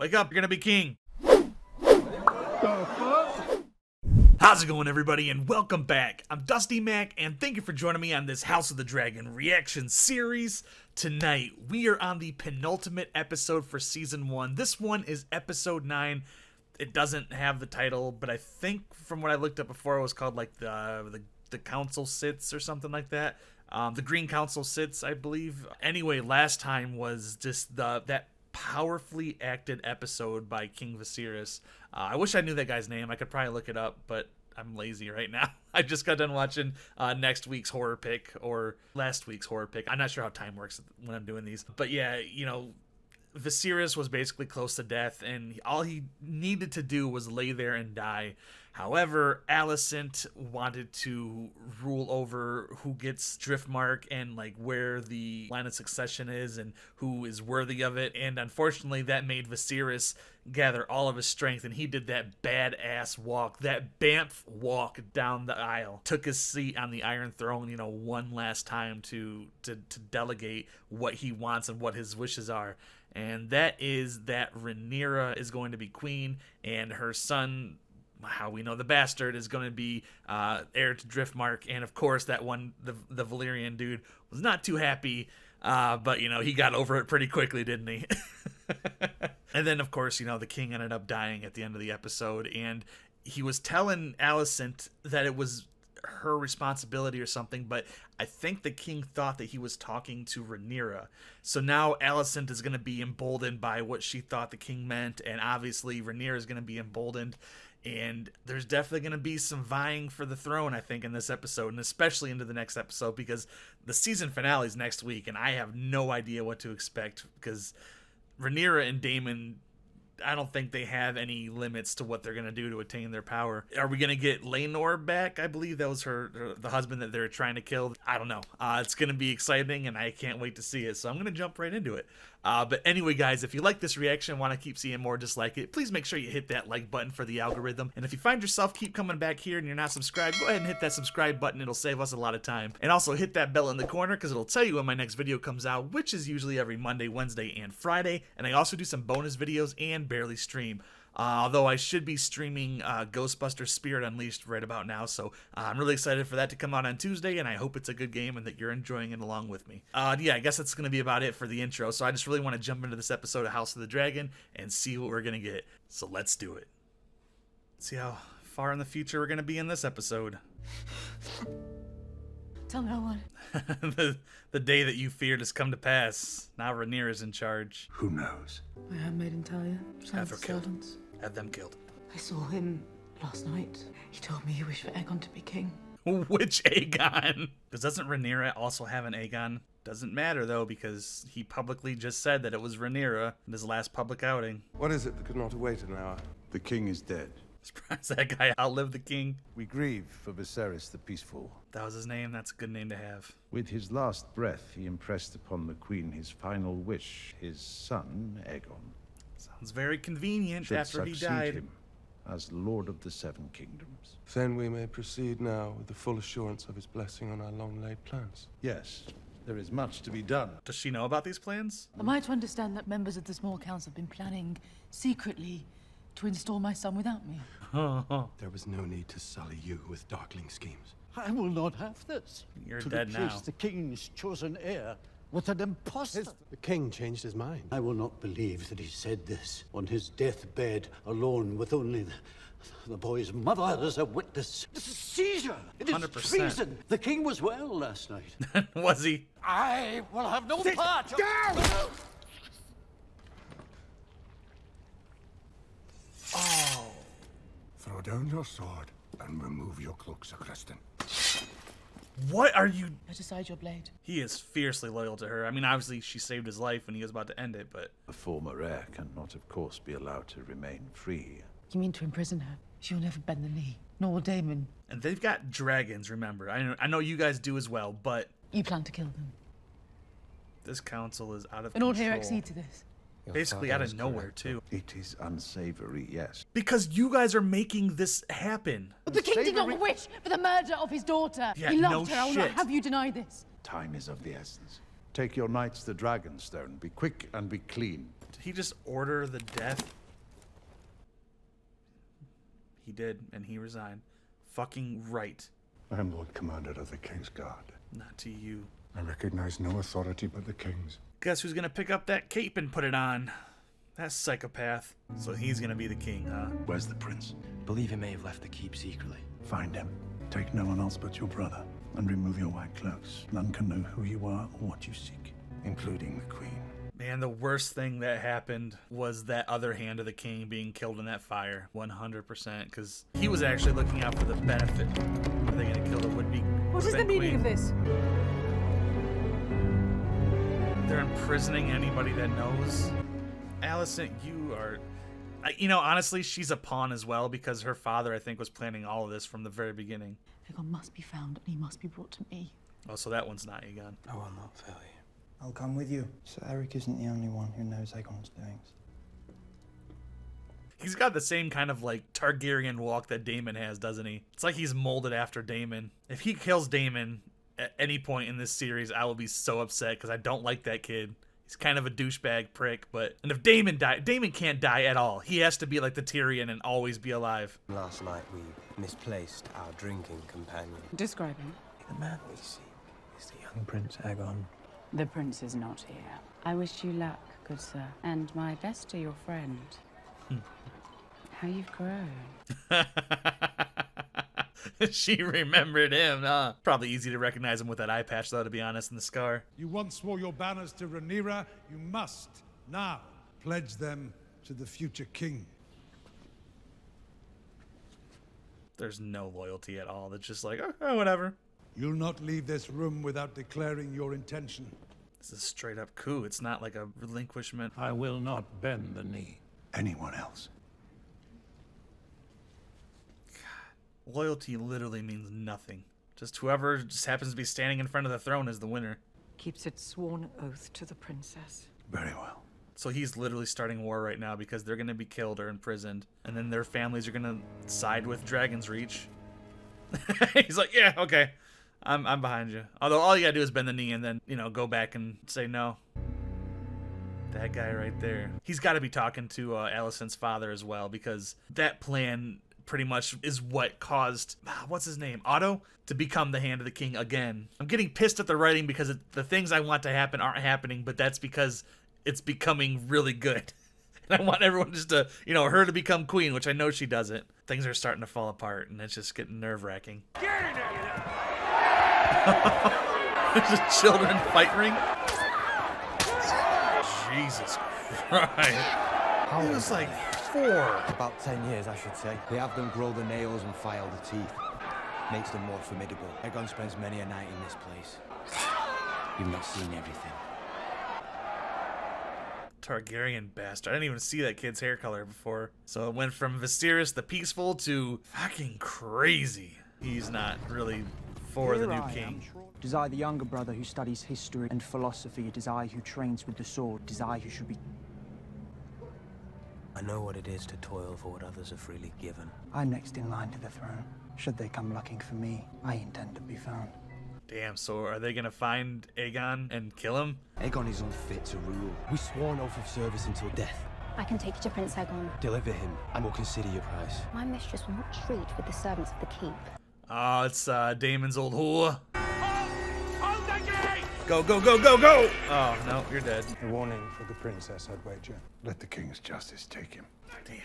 Wake up, you're gonna be king. How's it going, everybody, and welcome back. I'm Dusty Mac, and thank you for joining me on this House of the Dragon reaction series. Tonight, we are on the penultimate episode for Season 1. This one is Episode 9. It doesn't have the title, but I think from what I looked up before, it was called like the Council Sits or something like that. The Green Council Sits, I believe. Anyway, last time was just that powerfully acted episode by King Viserys. I wish I knew that guy's name. I could probably look it up, but I'm lazy right now. I just got done watching next week's horror pick, or last week's horror pick. I'm not sure how time works when I'm doing these. But yeah, you know, Viserys was basically close to death, and all he needed to do was lay there and die. However, Alicent wanted to rule over who gets Driftmark and like where the line of succession is and who is worthy of it. And unfortunately, that made Viserys gather all of his strength, and he did that badass walk, that Bamf walk down the aisle. Took his seat on the Iron Throne, you know, one last time to delegate what he wants and what his wishes are. And that is that Rhaenyra is going to be queen, and her son, how we know the bastard, is going to be heir to Driftmark. And of course, that one, the Valyrian dude, was not too happy, but you know, he got over it pretty quickly, didn't he? And then of course, you know, the king ended up dying at the end of the episode, and he was telling Alicent that it was her responsibility or something, but I think the king thought that he was talking to Rhaenyra. So now Alicent is going to be emboldened by what she thought the king meant, and obviously Rhaenyra is going to be emboldened. And there's definitely going to be some vying for the throne, I think, in this episode, and especially into the next episode, because the season finale is next week, and I have no idea what to expect, because Rhaenyra and Daemon, I don't think they have any limits to what they're going to do to attain their power. Are we going to get Rhaenyra back? I believe that was the husband that they're trying to kill. I don't know. It's going to be exciting, and I can't wait to see it, so I'm going to jump right into it. But anyway, guys, if you like this reaction, want to keep seeing more just like it, please make sure you hit that like button for the algorithm. And if you find yourself keep coming back here and you're not subscribed, go ahead and hit that subscribe button. It'll save us a lot of time. And also hit that bell in the corner, because it'll tell you when my next video comes out, which is usually every Monday, Wednesday, and Friday. And I also do some bonus videos and barely stream. Although I should be streaming Ghostbusters Spirit Unleashed right about now, so I'm really excited for that to come out on Tuesday, and I hope it's a good game and that you're enjoying it along with me. Yeah, I guess that's going to be about it for the intro, so I just really want to jump into this episode of House of the Dragon and see what we're going to get. So let's do it. See how far in the future we're going to be in this episode. Tell no one. the day that you feared has come to pass. Now Rhaenyra's in charge. Who knows? My handmaiden Talia. Have her killed. Have them killed. I saw him last night. He told me he wished for Aegon to be king. Which Aegon? Because doesn't Rhaenyra also have an Aegon? Doesn't matter though, because he publicly just said that it was Rhaenyra in his last public outing. What is it that could not await an hour? The king is dead. Surprised that guy outlived the king. We grieve for Viserys the Peaceful. That was his name. That's a good name to have. With his last breath, he impressed upon the queen his final wish. His son, Aegon, Sounds very convenient should after he succeed died. him as Lord of the Seven Kingdoms. Then we may proceed now with the full assurance of his blessing on our long-laid plans. Yes, there is much to be done. Does she know about these plans? Am I to understand that members of the small council have been planning secretly to install my son without me? There was no need to sully you with darkling schemes. I will not have this. You're to dead replace now. the king's chosen heir with an impostor. The king changed his mind. I will not believe that he said this on his deathbed, alone with only the boy's mother as a witness. This is seizure. It is 100%. treason. The king was well last night. Was he? I will have no part. Oh. Throw down your sword and remove your cloak, Sir Creston. What are you? Let aside your blade. He is fiercely loyal to her. I mean, obviously she saved his life when he was about to end it, but A former heir cannot, of course, be allowed to remain free. You mean to imprison her? She'll never bend the knee. Nor will Daemon. and they've got dragons. Remember, I know you guys do as well, but You plan to kill them. this council is out of And all control. here accede to this. Your Basically father out is of nowhere correct. too, It is unsavory, yes. because you guys are making this happen. But the king did not wish for the murder of his daughter. Yeah, he loved no her. I will not shit. have you deny this. Time is of the essence. Take your knights to Dragonstone. Be quick and be clean. Did he just order the death? He did, and he resigned. Fucking right. I am Lord Commander of the King's Guard. Not to you. I recognize no authority but the King's. Guess who's gonna pick up that cape and put it on? That psychopath. So he's gonna be the king, huh? Where's the prince? Believe he may have left the keep secretly. Find him. Take no one else but your brother. And remove your white cloaks. None can know who you are or what you seek, including the queen. Man, the worst thing that happened was that other hand of the king being killed in that fire. 100%. Because he was actually looking out for the benefit. Are they gonna kill the would-be What is the meaning of this? They're imprisoning anybody that knows. Alicent, you are... you know, honestly, she's a pawn as well because her father, I think, was planning all of this from the very beginning. Aegon must be found and he must be brought to me. Oh, so that one's not Aegon. I will not fail you. I'll come with you. Sir Eric isn't the only one who knows Aegon's doings. He's got the same kind of, like, Targaryen walk that Daemon has, doesn't he? It's like he's molded after Daemon. If he kills Daemon at any point in this series, I will be so upset because I don't like that kid. He's kind of a douchebag prick, but... And if Daemon died, Daemon can't die at all. He has to be like the Tyrion and always be alive. Last night we misplaced our drinking companion. Describe him. The man we seek is the young Prince Aegon. The prince is not here. I wish you luck, good sir, and my best to your friend. How you've grown. She remembered him, huh? Probably easy to recognize him with that eye patch, though, to be honest, and the scar. You once wore your banners to Rhaenyra. You must now pledge them to the future king. There's no loyalty at all. It's just like, oh, whatever. You'll not leave this room without declaring your intention. This is a straight up coup. It's not like a relinquishment. I will not bend the knee. Anyone else? God. Loyalty literally means nothing. Just whoever just happens to be standing in front of the throne is the winner. Keeps its sworn oath to the princess. Very well. So he's literally starting war right now because they're going to be killed or imprisoned. And then their families are going to side with Dragon's Reach. He's like, yeah, okay. I'm behind you. Although all you gotta do is bend the knee and then, you know, go back and say no. That guy right there. He's got to be talking to Alicent's father as well because that plan pretty much is what caused, what's his name, Otto, to become the Hand of the King again. I'm getting pissed at the writing because the things I want to happen aren't happening, but that's because it's becoming really good. And I want everyone just to, you know, her to become queen, which I know she doesn't. Things are starting to fall apart and it's just getting nerve-wracking. There's a children fight ring. Jesus Christ. He was like 4. About 10 years, I should say. They have them grow the nails and file the teeth. Makes them more formidable. Aegon spends many a night in this place. You've not seen everything. Targaryen bastard. I didn't even see that kid's hair color before. So it went from Viserys the peaceful to fucking crazy. He's not really for the new king. It is I, the younger brother, who studies history and philosophy. It is I who trains with the sword. It is I who should be... I know what it is to toil for what others are freely given. I'm next in line to the throne. Should they come looking for me, I intend to be found. Damn, so are they gonna find Aegon and kill him? Aegon is unfit to rule. We swore an oath of service until death. I can take you to Prince Aegon. Deliver him, and we'll consider your price. My mistress will not treat with the servants of the keep. Oh, it's Daemon's old whore. Go, go, go, go, go! Oh, no, you're dead. A warning for the princess, I'd wager. Let the king's justice take him. Damn.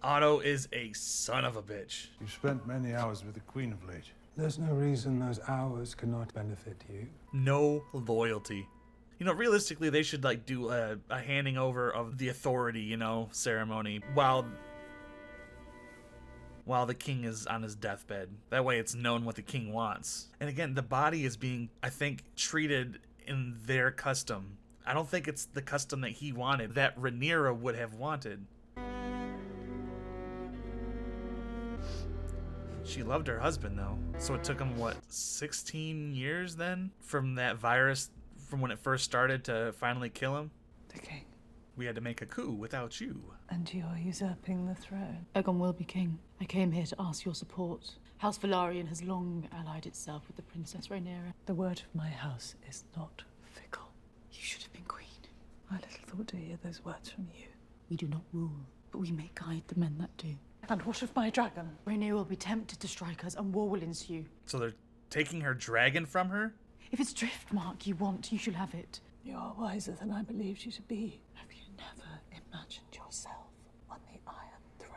Otto is a son of a bitch. You've spent many hours with the queen of late. There's no reason those hours cannot benefit you. No loyalty. You know, realistically, they should, like, do a handing over of the authority, you know, ceremony while the king is on his deathbed. That way it's known what the king wants. And again, the body is being, I think, treated in their custom. I don't think it's the custom that he wanted, that Rhaenyra would have wanted. She loved her husband, though. So it took him, what, 16 years then? From that virus, from when it first started to finally kill him? The king. We had to make a coup without you. And you're usurping the throne. Aegon will be king. I came here to ask your support. House Velaryon has long allied itself with the Princess Rhaenyra. The word of my house is not fickle. You should have been queen. I little thought to hear those words from you. We do not rule, but we may guide the men that do. And what of my dragon? Rhaenyra will be tempted to strike us, and war will ensue. So they're taking her dragon from her? If it's Driftmark you want, you shall have it. You are wiser than I believed you to be. Have you never imagined yourself on the Iron Throne?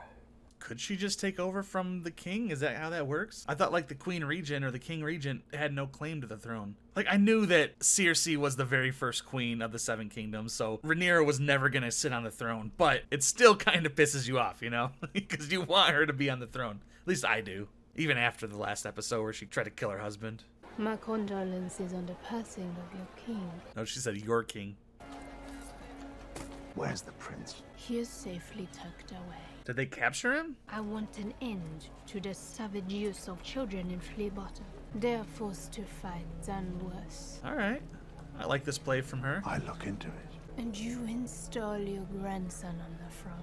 Could she just take over from the king? Is that how that works? I thought like the Queen Regent or the King Regent had no claim to the throne. Like I knew that Cersei was the very first queen of the Seven Kingdoms, so Rhaenyra was never gonna sit on the throne, but it still kind of pisses you off, you know? Because you want her to be on the throne. At least I do. Even after the last episode where she tried to kill her husband. My condolences on the passing of your king. No, she said your king. Where's the prince? He is safely tucked away. Did they capture him? I want an end to the savage use of children in Flea Bottom. They are forced to fight and worse. Alright. I like this play from her. I look into it. And you install your grandson on the throne.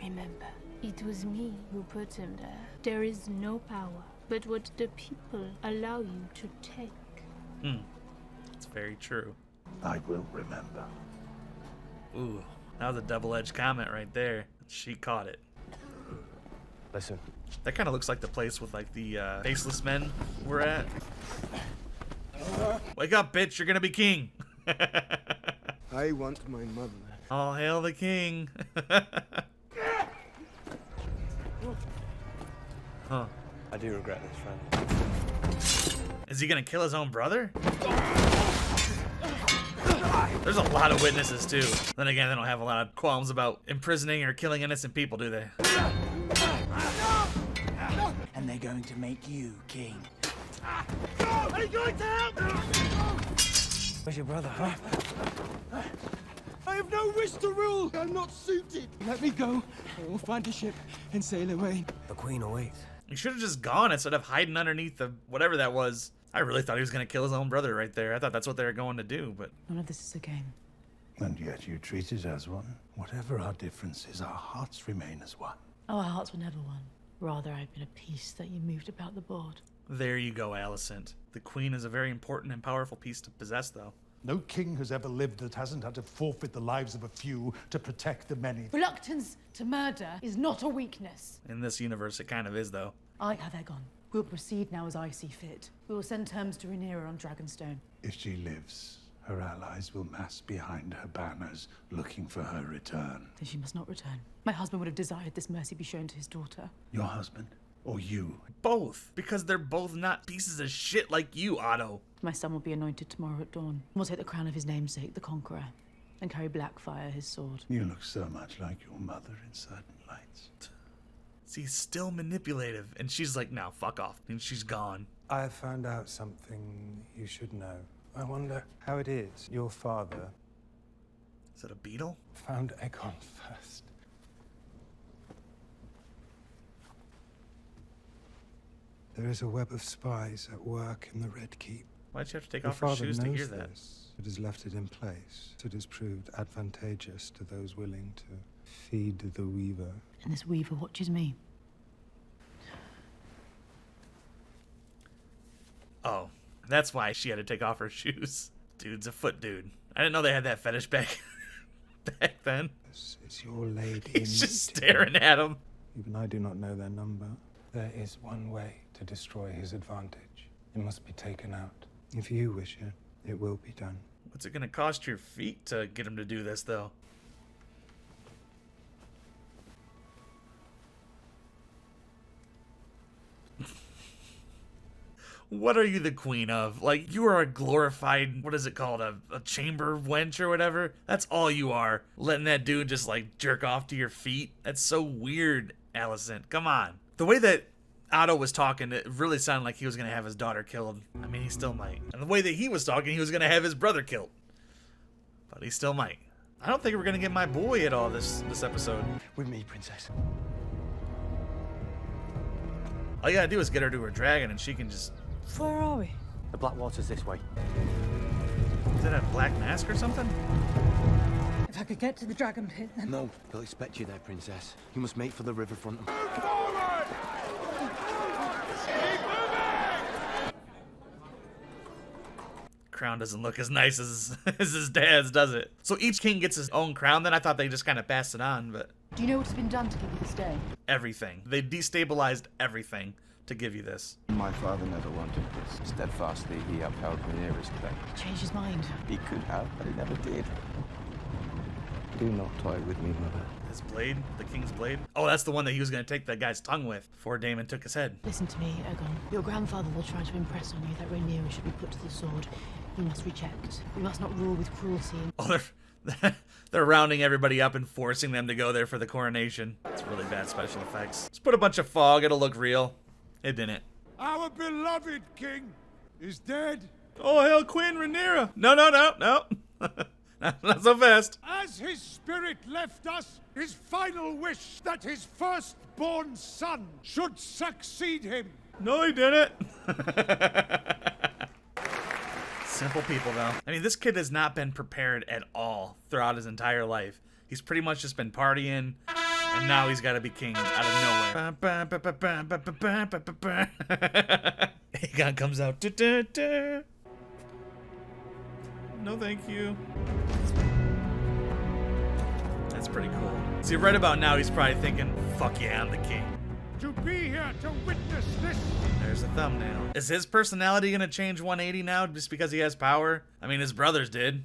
Remember, it was me who put him there. There is no power but what the people allow you to take. It's very true. I will remember. Ooh, that was a double-edged comment right there. She caught it. Listen. That kind of looks like the place with like the faceless men we're at. Wake up, bitch, you're gonna be king. I want my mother. All hail the king. Huh. I do regret this, friend. Is he gonna kill his own brother? There's a lot of witnesses too. Then again, they don't have a lot of qualms about imprisoning or killing innocent people, do they? And they're going to make you king. Are you going to help? Where's your brother, huh? I have no wish to rule. I'm not suited. Let me go. I will find a ship and sail away. The queen awaits. You should have just gone instead of hiding underneath the whatever that was. I really thought he was gonna kill his own brother right there. I thought that's what they were going to do, but None of this is a game. And yet you treat it as one. Whatever our differences, our hearts remain as one. Oh, our hearts were never one. Rather, I've been a piece that you moved about the board. there you go, Alicent. The queen is a very important and powerful piece to possess, though. No king has ever lived that hasn't had to forfeit the lives of a few to protect the many. Reluctance to murder is not a weakness. In this universe, it kind of is, though. I like how they're gone. We'll proceed now as I see fit. We will send terms to Rhaenyra on Dragonstone. If she lives, her allies will mass behind her banners, looking for her return. Then she must not return. My husband would have desired this mercy be shown to his daughter. Your husband? Or you? Both. Because they're both not pieces of shit like you, Otto. My son will be anointed tomorrow at dawn. We'll take the crown of his namesake, the Conqueror, and carry Blackfire, his sword. You look so much like your mother in certain lights. See, still manipulative. And she's like, no, fuck off. And she's gone. I have found out something you should know. I wonder how it is your father... Is it a beetle? ...found Aegon first. There is a web of spies at work in the Red Keep. Why'd you have to take Your off her father shoes to knows hear that? this. It has left it in place. It has proved advantageous to those willing to feed the Weaver. And this Weaver watches me. Oh, that's why she had to take off her shoes. Dude's a foot dude. I didn't know they had that fetish back then. It's your lady. He's just staring at him. Even I do not know their number. There is one way to destroy his advantage. It must be taken out. If you wish it, it will be done. What's it gonna cost your feet to get him to do this, though? What are you the queen of? Like, you are a glorified, what is it called, a chamber wench or whatever? That's all you are. Letting that dude just, like, jerk off to your feet? That's so weird, Alicent. Come on. The way that Otto was talking, it really sounded like he was going to have his daughter killed. I mean, he still might. And the way that he was talking, he was going to have his brother killed. But he still might. I don't think we're going to get my boy at all this episode. With me, princess. All you gotta do is get her to her dragon and she can just... Where are we? The Blackwater's this way. Is that a black mask or something? If I could get to the dragon pit, then... No, they'll expect you there, princess. You must make for the riverfront. crown doesn't look as nice as, as his dad's, does it? So each king gets his own crown then? I thought they just kind of passed it on, but... Do you know what's been done to give you this day? Everything. They destabilized everything to give you this. My father never wanted this. Steadfastly, he upheld Rhaenyra's claim. He changed his mind. He could have, but he never did. Do not toy with me, mother. His blade? The king's blade? Oh, that's the one that he was going to take that guy's tongue with before Daemon took his head. Listen to me, Aegon. Your grandfather will try to impress on you that Rhaenyra should be put to the sword. You must reject. We must not rule with cruelty. Oh, they're rounding everybody up and forcing them to go there for the coronation. It's really bad special effects. Let's put a bunch of fog. It'll look real. It didn't. Our beloved king is dead. Oh, hell, Queen Rhaenyra. No. Not so fast. As his spirit left us, his final wish that his firstborn son should succeed him. No, he didn't. Simple people, though. I mean, this kid has not been prepared at all throughout his entire life. He's pretty much just been partying, and now he's got to be king out of nowhere. Aegon comes out. No, thank you. That's pretty cool. See, right about now, he's probably thinking, fuck yeah, I'm the king. To be here to witness this. There's a thumbnail. Is his personality gonna change 180 now just because he has power? I mean, his brothers did.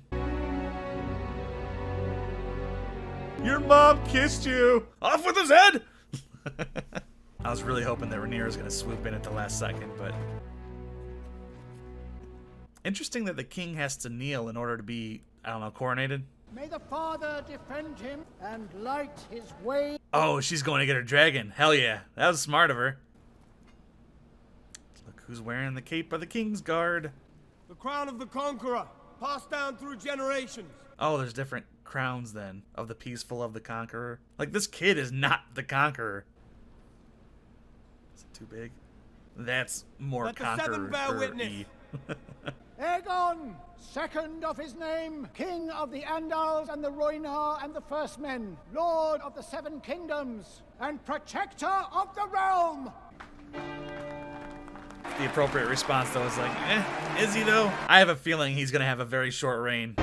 Your mom kissed you. Off with his head! I was really hoping that Rhaenyra was gonna swoop in at the last second, but... Interesting that the king has to kneel in order to be, I don't know, coronated. May the Father defend him and light his way. Oh, she's going to get her dragon. Hell yeah. That was smart of her. Look who's wearing the cape of the King's Guard. The crown of the conqueror, passed down through generations. Oh, there's different crowns then of the peaceful of the conqueror. Like, this kid is not the conqueror. Is it too big? That's more Let the seven bear witness. Aegon, second of his name, king of the Andals and the Rhaenyra and the First Men, lord of the Seven Kingdoms, and protector of the realm. The appropriate response, though, is like, is he, though? I have a feeling he's going to have a very short reign.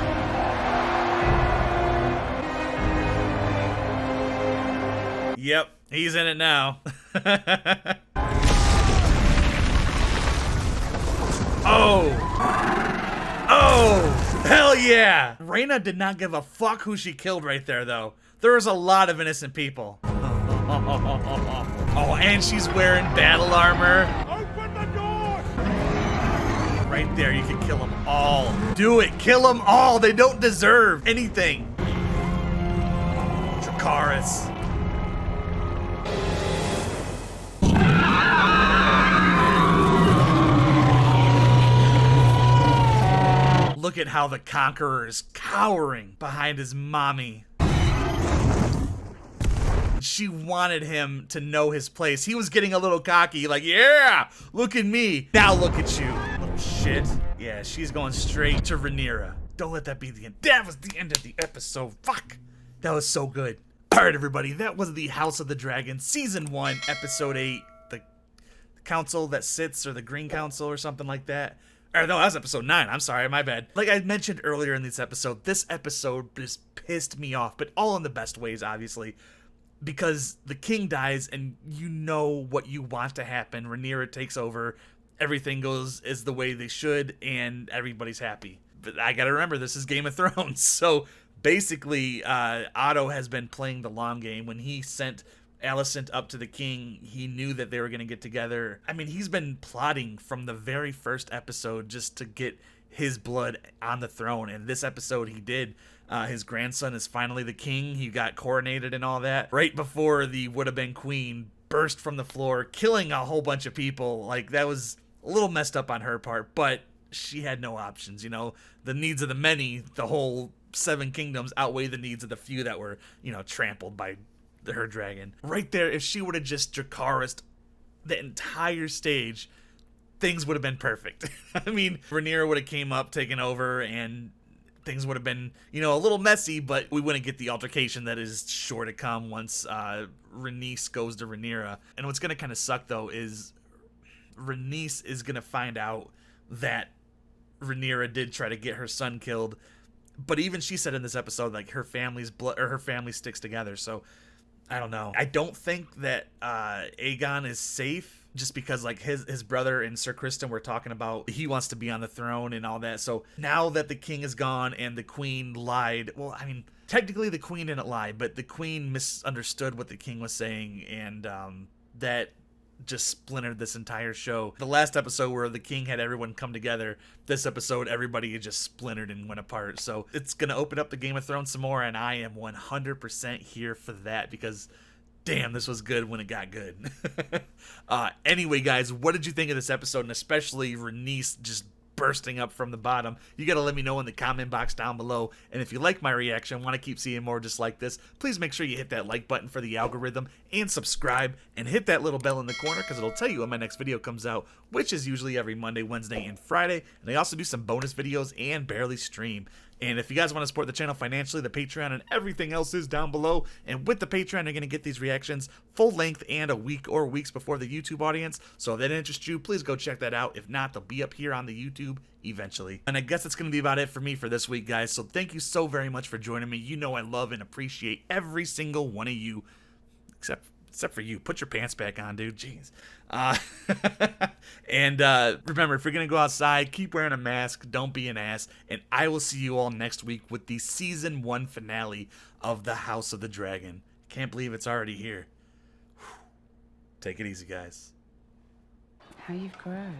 Yep, he's in it now. Oh, hell yeah! Rhaena did not give a fuck who she killed right there, though. There was a lot of innocent people. Oh, and she's wearing battle armor. Open the door! Right there, you can kill them all. Do it, kill them all. They don't deserve anything. Dracarys. Look at how the Conqueror is cowering behind his mommy. She wanted him to know his place. He was getting a little cocky, like, yeah, look at me. Now look at you, little shit. Yeah, she's going straight to Rhaenyra. Don't let that be the end. That was the end of the episode. Fuck. That was so good. All right, everybody, that was the House of the Dragon, Season 1, Episode 8. The council that sits, or the Green Council, or something like that. Or no, that was episode 9. I'm sorry, my bad. Like I mentioned earlier in this episode just pissed me off, but all in the best ways, obviously. Because the king dies, and you know what you want to happen. Rhaenyra takes over, everything goes as the way they should, and everybody's happy. But I gotta remember, this is Game of Thrones. So basically, Otto has been playing the long game. When he sent Alicent up to the king, he knew that they were going to get together. I mean, he's been plotting from the very first episode just to get his blood on the throne, and this episode he did. His grandson is finally the king. He got coronated and all that right before the would-have-been queen burst from the floor, killing a whole bunch of people. Like, that was a little messed up on her part, but she had no options, you know. The needs of the many, the whole Seven Kingdoms, outweigh the needs of the few that were, you know, trampled by her dragon. Right there, if she would have just Dracarys the entire stage, things would have been perfect. I mean, Rhaenyra would have came up, taken over, and things would have been, you know, a little messy, but we wouldn't get the altercation that is sure to come once Rhaenys goes to Rhaenyra. And what's going to kind of suck, though, is Rhaenys is going to find out that Rhaenyra did try to get her son killed, but even she said in this episode, like, her family's blood, or her family sticks together. So I don't know. I don't think that Aegon is safe, just because, like, his brother and Sir Criston were talking about he wants to be on the throne and all that. So now that the king is gone and the queen lied, well, I mean, technically the queen didn't lie, but the queen misunderstood what the king was saying, and that just splintered this entire show. The last episode where the king had everyone come together, this episode everybody just splintered and went apart. So it's gonna open up the Game of Thrones some more, and I am 100% here for that, because damn, this was good when it got good. Anyway, guys, what did you think of this episode, and especially Rhaenys just bursting up from the bottom? You gotta let me know in the comment box down below. And if you like my reaction, want to keep seeing more just like this, please make sure you hit that like button for the algorithm, and subscribe, and hit that little bell in the corner, because it'll tell you when my next video comes out, which is usually every Monday, Wednesday, and Friday. And I also do some bonus videos and barely stream. And if you guys want to support the channel financially, the Patreon and everything else is down below. And with the Patreon, you're going to get these reactions full length and a week or weeks before the YouTube audience. So if that interests you, please go check that out. If not, they'll be up here on the YouTube eventually. And I guess that's going to be about it for me for this week, guys. So thank you so very much for joining me. You know I love and appreciate every single one of you, except for you. Put your pants back on, dude. Jeez. And remember, if you're going to go outside, keep wearing a mask. Don't be an ass. And I will see you all next week with the Season 1 finale of the House of the Dragon. Can't believe it's already here. Whew. Take it easy, guys. How you've grown.